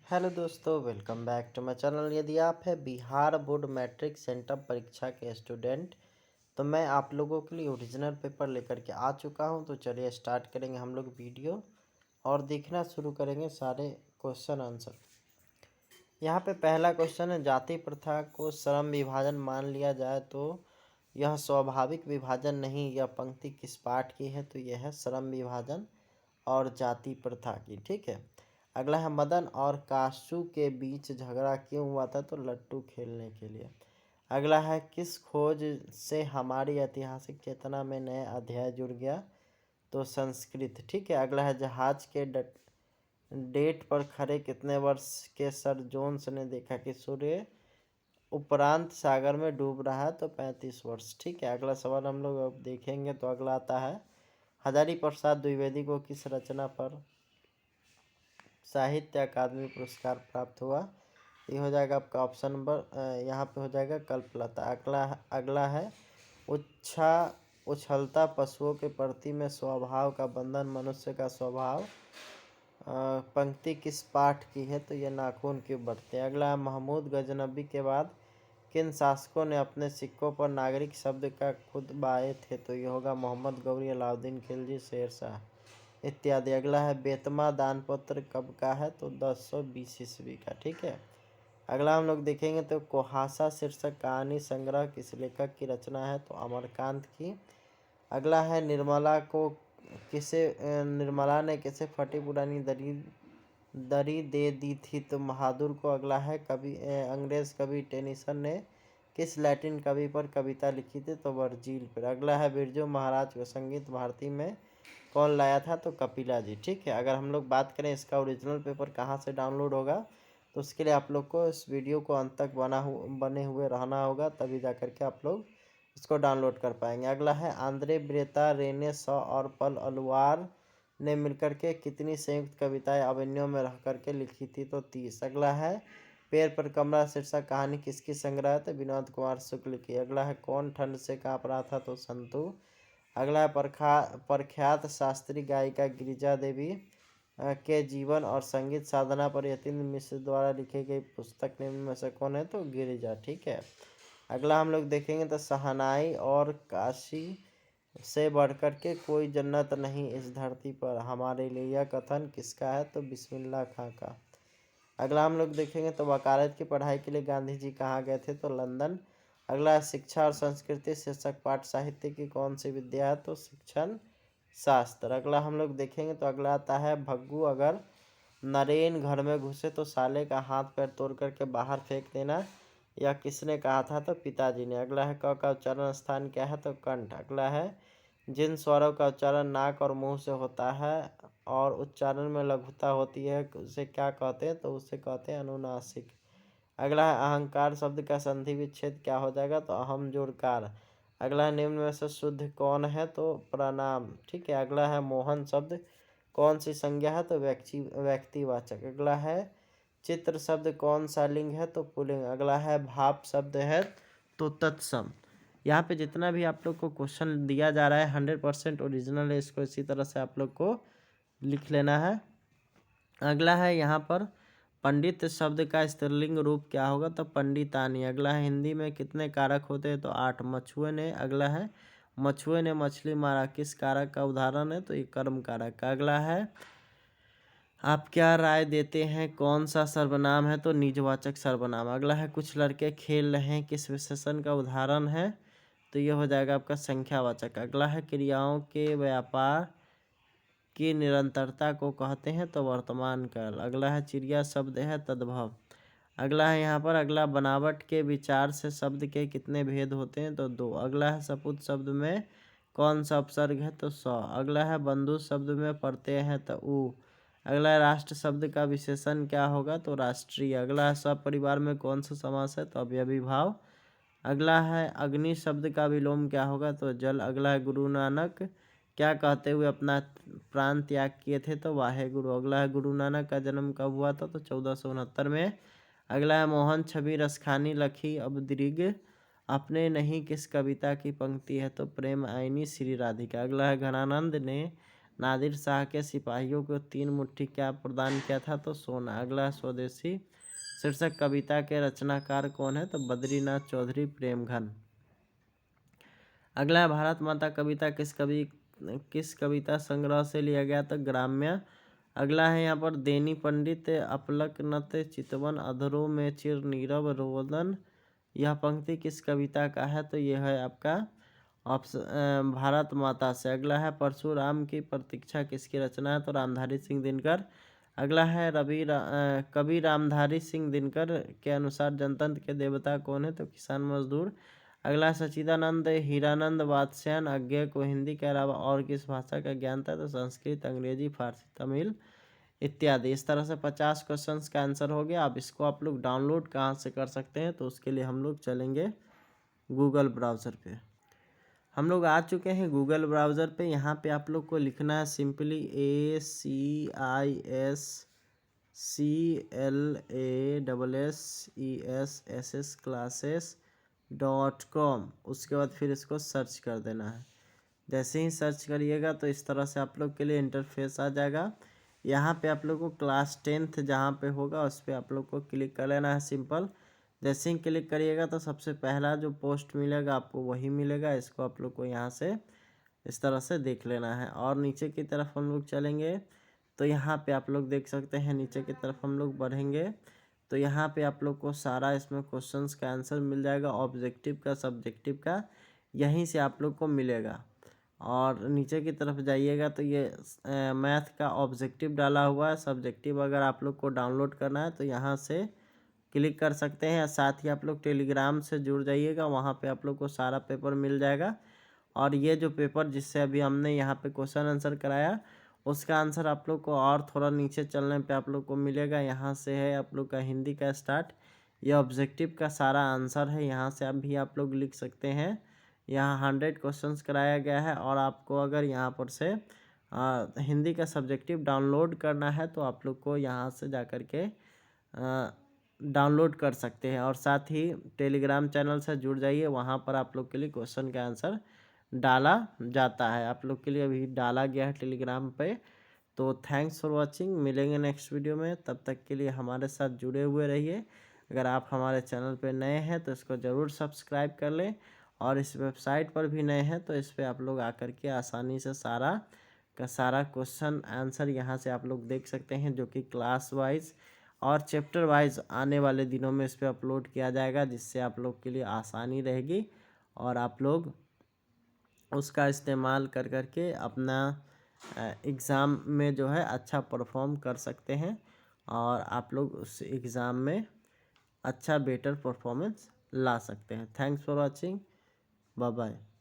Hello दोस्तों, welcome back to my channel. यदि आप है बिहार बोर्ड मैट्रिक सेंटअप परीक्षा के स्टूडेंट, तो मैं आप लोगों के लिए ओरिजिनल पेपर लेकर के आ चुका हूं। तो चलिए स्टार्ट करेंगे हम लोग वीडियो और देखना शुरू करेंगे सारे क्वेश्चन आंसर। यहाँ पे पहला क्वेश्चन है, जाति प्रथा को श्रम विभाजन मान लिया जाए तो यह स्वाभाविक विभाजन नहीं। यह पंक्ति किस पाठ की है? तो यह है श्रम विभाजन और जाति प्रथा की। ठीक है। अगला है, मदन और काशू के बीच झगड़ा क्यों हुआ था? तो लट्टू खेलने के लिए। अगला है, किस खोज से हमारी ऐतिहासिक चेतना में नया अध्याय जुड़ गया? तो संस्कृत। ठीक है। अगला है, जहाज के डेट पर खड़े कितने वर्ष के सर जोन्स ने देखा कि सूर्य उपरांत सागर में डूब रहा है? तो 35 वर्ष। ठीक है। अगला सवाल हम लोग अब देखेंगे। तो अगला आता है, हजारी प्रसाद द्विवेदी को किस रचना पर साहित्य अकादमी पुरस्कार प्राप्त हुआ? ये हो जाएगा आपका ऑप्शन नंबर, यहाँ पे हो जाएगा कल्पलता। अगला है, उछलता पशुओं के प्रति में स्वभाव का बंधन मनुष्य का स्वभाव पंक्ति किस पाठ की है? तो ये नाखून क्यों बढ़ते हैं। अगला है, महमूद गजनबी के बाद किन शासकों ने अपने सिक्कों पर नागरिक शब्द का खुद बाए थे? तो ये होगा मोहम्मद गौरी, अलाउद्दीन खिलजी, शेर शाह इत्यादि। अगला है, बेतमा दानपत्र कब का है? तो 1020 ईस्वी का। ठीक है। अगला हम लोग देखेंगे तो कुहासा शीर्षक कहानी संग्रह किस लेखक की रचना है? तो अमरकांत की। अगला है, निर्मला ने किसे फटी पुरानी दरी दे दी थी? तो बहादुर को। अगला है, अंग्रेज कवि टेनिसन ने किस लैटिन कवि पर कविता लिखी थी? तो वर्जिल पर। अगला है, बिरजू महाराज को संगीत भारती में कौन लाया था? तो कपिला जी। ठीक है। अगर हम लोग बात करें इसका ओरिजिनल पेपर कहाँ से डाउनलोड होगा, तो उसके लिए आप लोग को इस वीडियो को अंत तक बने हुए रहना होगा, तभी जा करके आप लोग इसको डाउनलोड कर पाएंगे। अगला है, आंद्रे ब्रेता, रेने सॉ और पल अलुआर ने मिलकर के कितनी संयुक्त कविताएं अवन्यों में रह करके लिखी थी? तो 30। अगला है, पैर पर कमरा शीर्षक कहानी किसकी संग्रह है? तो विनोद कुमार शुक्ल की। अगला है, कौन ठंड से काँप रहा था? तो संतु। अगला है, प्रख्यात शास्त्रीय गायिका गिरिजा देवी के जीवन और संगीत साधना पर यतीन्द्र मिश्र द्वारा लिखी गई पुस्तक निम्न में से कौन है? तो गिरिजा। ठीक है। अगला हम लोग देखेंगे तो शहनाई और काशी से बढ़कर के कोई जन्नत नहीं इस धरती पर हमारे लिए, यह कथन किसका है? तो बिस्मिल्लाह खां का। अगला हम लोग देखेंगे तो वकालत की पढ़ाई के लिए गांधी जी कहाँ गए थे? तो लंदन। अगला, शिक्षा और संस्कृति शीर्षक पाठ साहित्य की कौन सी विद्या है? तो शिक्षण शास्त्र। अगला हम लोग देखेंगे तो अगला आता है, भग्गू अगर नरेन घर में घुसे तो साले का हाथ पैर तोड़ करके बाहर फेंक देना, यह किसने कहा था? तो पिताजी ने। अगला है, क का उच्चारण स्थान क्या है? तो कंठ। अगला है, जिन स्वरों का उच्चारण नाक और मुंह से होता है और उच्चारण में लघुता होती है उसे क्या कहते हैं? तो उसे कहते हैं अनुनासिक। अगला है, अहंकार शब्द का संधि विच्छेद क्या हो जाएगा? तो अहम जोड़कार। अगला है, निम्न में से शुद्ध कौन है? तो प्रणाम। ठीक है। अगला है, मोहन शब्द कौन सी संज्ञा है? तो व्यक्तिवाचक। अगला है, चित्र शब्द कौन सा लिंग है? तो पुल्लिंग। अगला है, भाप शब्द है तो तत्सम। यहाँ पे जितना भी आप लोग को क्वेश्चन दिया जा रहा है 100% ओरिजिनल है, इसको इसी तरह से आप लोग को लिख लेना है। अगला है, यहाँ पर पंडित शब्द का स्त्रीलिंग रूप क्या होगा? तो पंडितानी। अगला है, हिंदी में कितने कारक होते हैं? तो 8। मछुए ने। अगला है, मछुए ने मछली मारा किस कारक का उदाहरण है? तो ये कर्म कारक का। अगला है, आप क्या राय देते हैं कौन सा सर्वनाम है? तो निजवाचक सर्वनाम। अगला है, कुछ लड़के खेल रहे हैं किस विशेषण का उदाहरण है? तो ये हो जाएगा आपका संख्यावाचक। अगला है, क्रियाओं के व्यापार की निरंतरता को कहते हैं? तो वर्तमान काल। अगला है, चिड़िया शब्द है तद्भव। अगला है, यहाँ पर अगला, बनावट के विचार से शब्द के कितने भेद होते हैं? तो 2। अगला है, सपूत शब्द में कौन सा उपसर्ग है? तो स। अगला है, बंधु शब्द में प्रत्यय है तो उ। अगला है, राष्ट्र शब्द का विशेषण क्या होगा? तो राष्ट्रीय। अगला है, सपरिवार में कौन सा समास है? तो अवयवी भाव। अगला है, अग्नि शब्द का विलोम क्या होगा? तो जल। अगला है, गुरु नानक क्या कहते हुए अपना प्राण त्याग किए थे? तो वाहे गुरु। अगला है, गुरु नानक का जन्म कब हुआ था? तो 1469 में। अगला है, मोहन छवि रसखानी लखी अब दीर्घ अपने नहीं किस कविता की पंक्ति है? तो प्रेम आईनी श्री राधिका। अगला है, घनानंद ने नादिर शाह के सिपाहियों को 3 मुट्ठी क्या प्रदान किया था? तो सोना। अगला स्वदेशी शीर्षक कविता के रचनाकार कौन है? तो बद्रीनाथ चौधरी प्रेमघन। अगला है भारत माता कविता किस कविता संग्रह से लिया गया? तो ग्राम्य। अगला है यहाँ पर देनी पंडित अपलक नत चितवन अधरों में चिर नीरव रोदन, यह पंक्ति किस कविता का है? तो यह है आपका भारत माता से। अगला है परशुराम की प्रतीक्षा किसकी रचना है? तो रामधारी सिंह दिनकर। अगला है कवि रामधारी सिंह दिनकर के अनुसार जनतंत्र के देवता कौन है? तो किसान मजदूर। अगला सच्चिदानंद हीरानंद वात्स्यायन अज्ञेय को हिंदी के अलावा और किस भाषा का ज्ञान था? तो संस्कृत, अंग्रेजी, फारसी, तमिल इत्यादि। इस तरह से 50 क्वेश्चंस का आंसर हो गया। अब इसको आप लोग डाउनलोड कहाँ से कर सकते हैं? तो उसके लिए हम लोग चलेंगे गूगल ब्राउज़र पे। हम लोग आ चुके हैं गूगल ब्राउज़र पे। यहाँ पे आप लोग को लिखना है सिंपली ACISCLASSES classes.com। उसके बाद फिर इसको सर्च कर देना है। जैसे ही सर्च करिएगा तो इस तरह से आप लोग के लिए इंटरफेस आ जाएगा। यहाँ पे आप लोग को क्लास 10th जहाँ पे होगा उस पर आप लोग को क्लिक कर लेना है सिंपल। जैसे ही क्लिक करिएगा तो सबसे पहला जो पोस्ट मिलेगा आपको वही मिलेगा। इसको आप लोग को यहाँ से इस तरह से देख लेना है। और नीचे की तरफ हम लोग चलेंगे तो यहाँ पे आप लोग देख सकते हैं, नीचे की तरफ हम लोग बढ़ेंगे तो यहाँ पे आप लोग को सारा इसमें क्वेश्चंस का आंसर मिल जाएगा, ऑब्जेक्टिव का, सब्जेक्टिव का, यहीं से आप लोग को मिलेगा। और नीचे की तरफ जाइएगा तो ये मैथ का ऑब्जेक्टिव डाला हुआ है। सब्जेक्टिव अगर आप लोग को डाउनलोड करना है तो यहाँ से क्लिक कर सकते हैं। साथ ही आप लोग टेलीग्राम से जुड़ जाइएगा, वहाँ पे आप लोग को सारा पेपर मिल जाएगा। और ये जो पेपर जिससे अभी हमने यहाँ पे क्वेश्चन आंसर कराया उसका आंसर आप लोग को और थोड़ा नीचे चलने पे आप लोग को मिलेगा। यहाँ से है आप लोग का हिंदी का स्टार्ट, ये ऑब्जेक्टिव का सारा आंसर है। यहाँ से भी आप लोग लिख सकते हैं। यहाँ 100 क्वेश्चंस कराया गया है। और आपको अगर यहाँ पर से हिंदी का सब्जेक्टिव डाउनलोड करना है तो आप लोग को यहाँ से जा कर के डाउनलोड कर सकते हैं। और साथ ही टेलीग्राम चैनल से जुड़ जाइए, वहाँ पर आप लोग के लिए क्वेश्चन का आंसर डाला जाता है। आप लोग के लिए अभी डाला गया है टेलीग्राम पे। तो थैंक्स फॉर वाचिंग, मिलेंगे नेक्स्ट वीडियो में। तब तक के लिए हमारे साथ जुड़े हुए रहिए। अगर आप हमारे चैनल पे नए हैं तो इसको ज़रूर सब्सक्राइब कर लें। और इस वेबसाइट पर भी नए हैं तो इस पर आप लोग आकर के आसानी से सारा का सारा क्वेश्चन आंसर यहाँ से आप लोग देख सकते हैं, जो कि क्लास वाइज और चैप्टर वाइज आने वाले दिनों में इस पर अपलोड किया जाएगा, जिससे आप लोग के लिए आसानी रहेगी और आप लोग उसका इस्तेमाल कर करके अपना एग्ज़ाम में जो है अच्छा परफॉर्म कर सकते हैं और आप लोग उस एग्ज़ाम में अच्छा बेटर परफॉर्मेंस ला सकते हैं। Thanks for watching, bye bye.